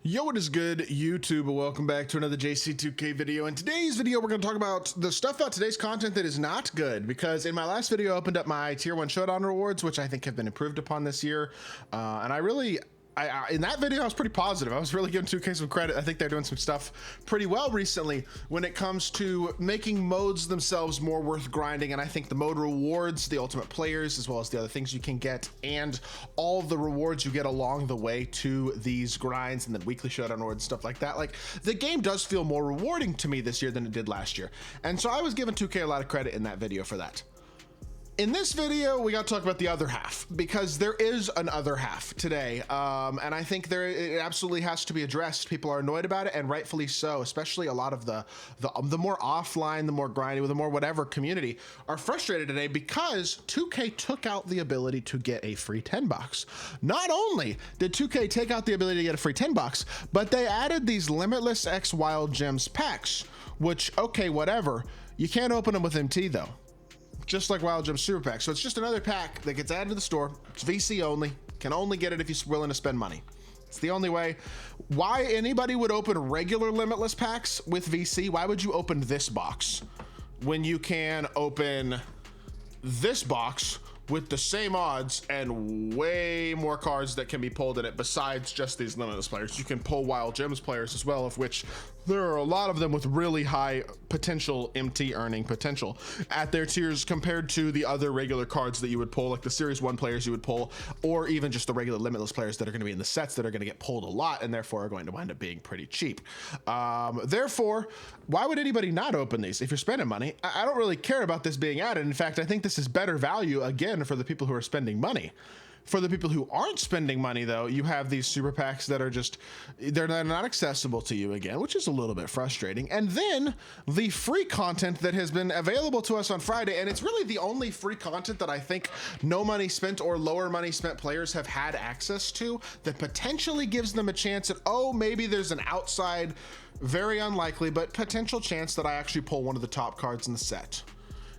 Yo, what is good, YouTube? Welcome back to another JC2K video. In today's video, we're going to talk about the stuff about today's content that is not good, because in my last video, I opened up my Tier 1 Showdown rewards, which I think have been improved upon this year. And in that video, I was pretty positive. I was really giving 2K some credit. I think they're doing some stuff pretty well recently when it comes to making modes themselves more worth grinding. And I think the mode rewards, the ultimate players, as well as the other things you can get, and all the rewards you get along the way to these grinds and then weekly showdown rewards, stuff like that. Like, the game does feel more rewarding to me this year than it did last year. And so I was giving 2K a lot of credit in that video for that. In this video, we got to talk about the other half, because there is an other half today, and I think it absolutely has to be addressed. People are annoyed about it, and rightfully so. Especially a lot of the more offline, the more grindy, the more whatever community are frustrated today because 2K took out the ability to get a free 10 bucks. Not only did 2K take out the ability to get a free 10 bucks, but they added these Limitless X Wild Gems packs, which, okay, whatever. You can't open them with MT though. Just like Wild Gem Super Pack. So it's just another pack that gets added to the store. It's VC only. Can only get it if you're willing to spend money. It's the only way. Why anybody would open regular Limitless packs with VC? Why would you open this box when you can open this box with the same odds and way more cards that can be pulled in it besides just these Limitless players? You can pull Wild Gems players as well, of which there are a lot of them with really high potential MT earning potential at their tiers compared to the other regular cards that you would pull, like the Series 1 players you would pull, or even just the regular Limitless players that are going to be in the sets that are going to get pulled a lot and therefore are going to wind up being pretty cheap. Therefore, why would anybody not open these if you're spending money? I don't really care about this being added. In fact, I think this is better value, again, for the people who are spending money. For the people who aren't spending money, though, you have these super packs that are just, they're not accessible to you again, which is a little bit frustrating. And then the free content that has been available to us on Friday, and it's really the only free content that I think no money spent or lower money spent players have had access to, that potentially gives them a chance at, oh, maybe there's an outside, very unlikely, but potential chance that I actually pull one of the top cards in the set.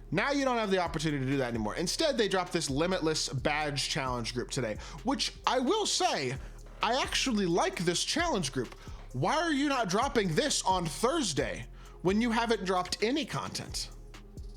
Now you don't have the opportunity to do that anymore. Instead, they dropped this Limitless Badge Challenge group today, which I will say, I actually like this challenge group. Why are you not dropping this on Thursday when you haven't dropped any content?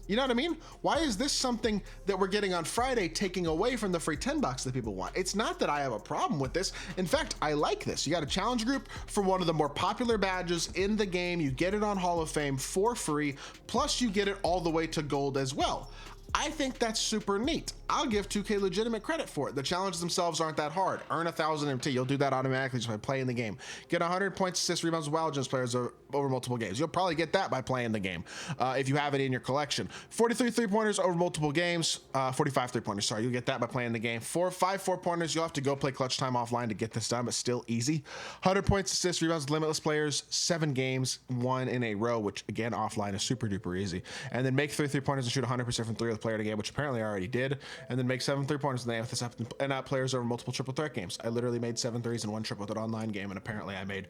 You know what I mean? Why is this something that we're getting on Friday taking away from the free 10 bucks that people want? It's not that I have a problem with this. In fact, I like this. You got a challenge group for one of the more popular badges in the game. You get it on Hall of Fame for free, plus you get it all the way to gold as well. I think that's super neat. I'll give 2K legitimate credit for it. The challenges themselves aren't that hard. Earn 1,000 MT. You'll do that automatically just by playing the game. Get 100 points, assists, rebounds, Wild Gems players over multiple games. You'll probably get that by playing the game if you have it in your collection. 43 3-pointers over multiple games. 45 3-pointers, sorry. You'll get that by playing the game. 5 4-pointers. You'll have to go play clutch time offline to get this done, but still easy. 100 points, assists, rebounds, Limitless players. 7 games, 1 in a row, which again, offline is super duper easy. And then make 3 3-pointers and shoot 100% from 3 with the player in the game, which apparently I already did. And then make 7 3-pointers in the game with this up and out players over multiple triple threat games. I literally made 7 threes and 1 triple threat online game, and apparently I made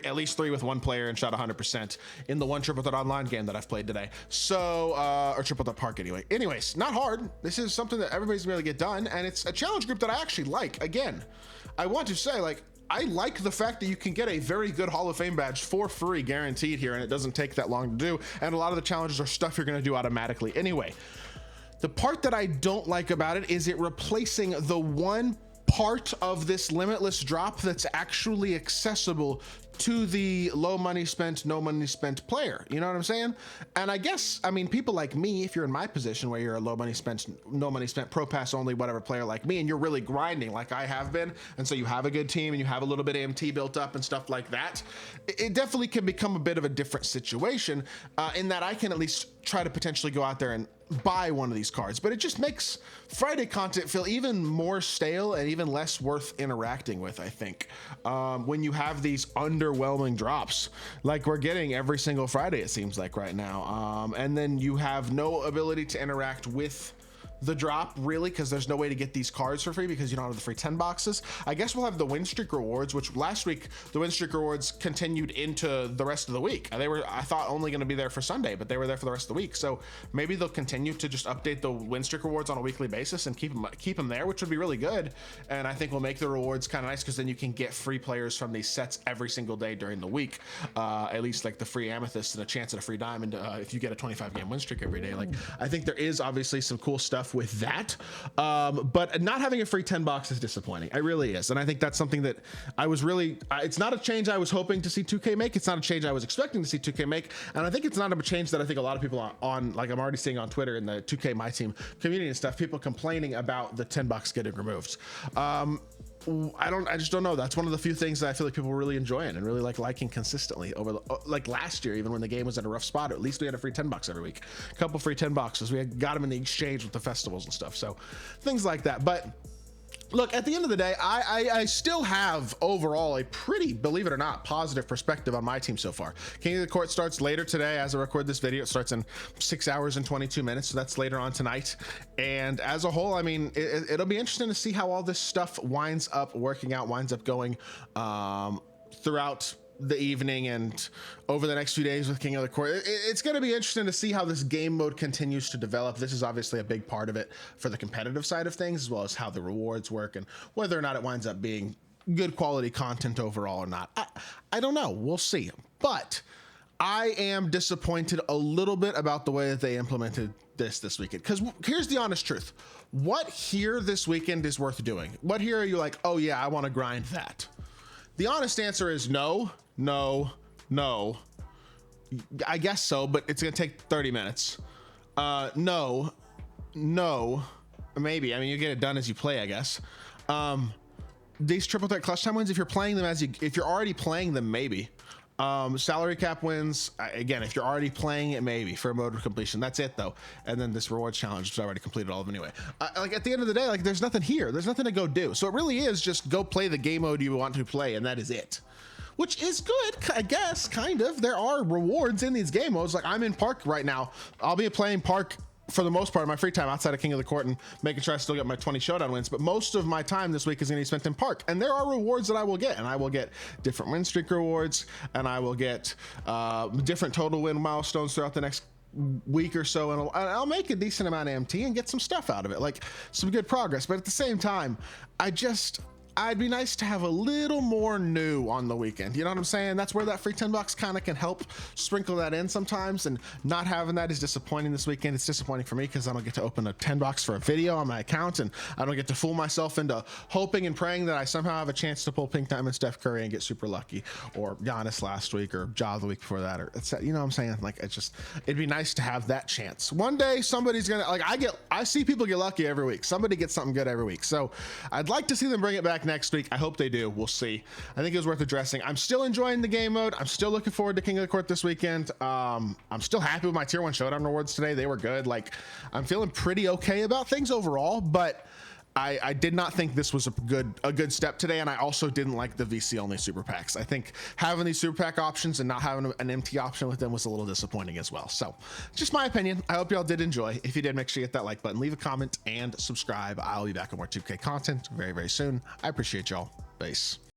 at least 3 with 1 player and shot 100% in the 1 triple threat online game that I've played today. So, or triple threat park anyway. Anyways, not hard. This is something that everybody's gonna be able to get done, and it's a challenge group that I actually like. Again, I want to say, like, I like the fact that you can get a very good Hall of Fame badge for free, guaranteed here, and it doesn't take that long to do. And a lot of the challenges are stuff you're gonna do automatically anyway. The part that I don't like about it is it replacing the one part of this Limitless drop that's actually accessible to the low money spent, no money spent player. You know what I'm saying? And I guess, I mean, people like me, if you're in my position where you're a low money spent, no money spent, pro pass only, whatever player like me, and you're really grinding like I have been, and so you have a good team and you have a little bit of MT built up and stuff like that, it definitely can become a bit of a different situation in that I can at least try to potentially go out there and buy one of these cards, but it just makes Friday content feel even more stale and even less worth interacting with, I think, when you have these underwhelming drops like we're getting every single Friday, it seems like right now, and then you have no ability to interact with the drop really, because there's no way to get these cards for free because you don't have the free 10 boxes. I guess we'll have the win streak rewards, which last week the win streak rewards continued into the rest of the week. They were, I thought, only going to be there for Sunday, but they were there for the rest of the week. So maybe they'll continue to just update the win streak rewards on a weekly basis and keep them there, which would be really good. And I think we'll make the rewards kind of nice, because then you can get free players from these sets every single day during the week. At least like the free amethyst and a chance at a free diamond if you get a 25-game win streak every day. Like, I think there is obviously some cool stuff with that, but not having a free 10 box is disappointing. It really is. And I think that's something that I was really, it's not a change I was hoping to see 2K make. It's not a change I was expecting to see 2K make. And I think it's not a change that I think a lot of people on like I'm already seeing on Twitter in the 2K My Team community and stuff, people complaining about the 10 box getting removed. I just don't know. That's one of the few things that I feel like people were really enjoying and really liking consistently over like last year, even when the game was in a rough spot. At least we had a free 10 bucks every week, a couple free 10 boxes. We got them in the exchange with the festivals and stuff. So things like that. But look, at the end of the day, I still have overall a pretty, believe it or not, positive perspective on my team so far. King of the Court starts later today as I record this video. It starts in 6 hours and 22 minutes, so that's later on tonight. And as a whole, I mean, it'll be interesting to see how all this stuff winds up working out, winds up going throughout the evening and over the next few days with King of the Court. It's going to be interesting to see how this game mode continues to develop. This is obviously a big part of it for the competitive side of things, as well as how the rewards work and whether or not it winds up being good quality content overall or not. I don't know. We'll see. But I am disappointed a little bit about the way that they implemented this weekend, because here's the honest truth. What here this weekend is worth doing? What here are you like, oh yeah, I want to grind that? The honest answer is no. I guess so, but it's gonna take 30 minutes. No, maybe. I mean, you get it done as you play, I guess. These triple threat clutch time wins, if you're playing them if you're already playing them, maybe. Salary cap wins, again, if you're already playing it, maybe for a mode of completion. That's it though. And then this rewards challenge, which I already completed all of them anyway. Like at the end of the day, like there's nothing here. There's nothing to go do. So it really is just go play the game mode you want to play, and that is it. Which is good, I guess, kind of. There are rewards in these game modes. Like I'm in Park right now. I'll be playing Park for the most part of my free time outside of King of the Court and making sure I still get my 20 showdown wins. But most of my time this week is going to be spent in Park, and there are rewards that I will get, and I will get different win streak rewards, and I will get different total win milestones throughout the next week or so, and I'll make a decent amount of MT and get some stuff out of it, like some good progress. But at the same time, I'd be nice to have a little more new on the weekend. You know what I'm saying? That's where that free 10 bucks kind of can help sprinkle that in sometimes, and not having that is disappointing this weekend. It's disappointing for me because I don't get to open a 10 box for a video on my account, and I don't get to fool myself into hoping and praying that I somehow have a chance to pull Pink Diamond Steph Curry and get super lucky, or Giannis last week, or Ja the week before that, or it's, you know what I'm saying? Like, it'd be nice to have that chance. One day somebody's gonna, like, I see people get lucky every week. Somebody gets something good every week. So I'd like to see them bring it back next week. I hope they do. We'll see. I think it was worth addressing. I'm still enjoying the game mode. I'm still looking forward to King of the Court this weekend. I'm still happy with my tier 1 showdown rewards today. They were good. Like, I'm feeling pretty okay about things overall, but I did not think this was a good step today, and I also didn't like the VC only super packs. I think having these super pack options and not having an MT option with them was a little disappointing as well. So just my opinion. I hope y'all did enjoy. If you did, make sure you hit that like button, leave a comment, and subscribe. I'll be back with more 2K content very, very soon. I appreciate y'all. Peace.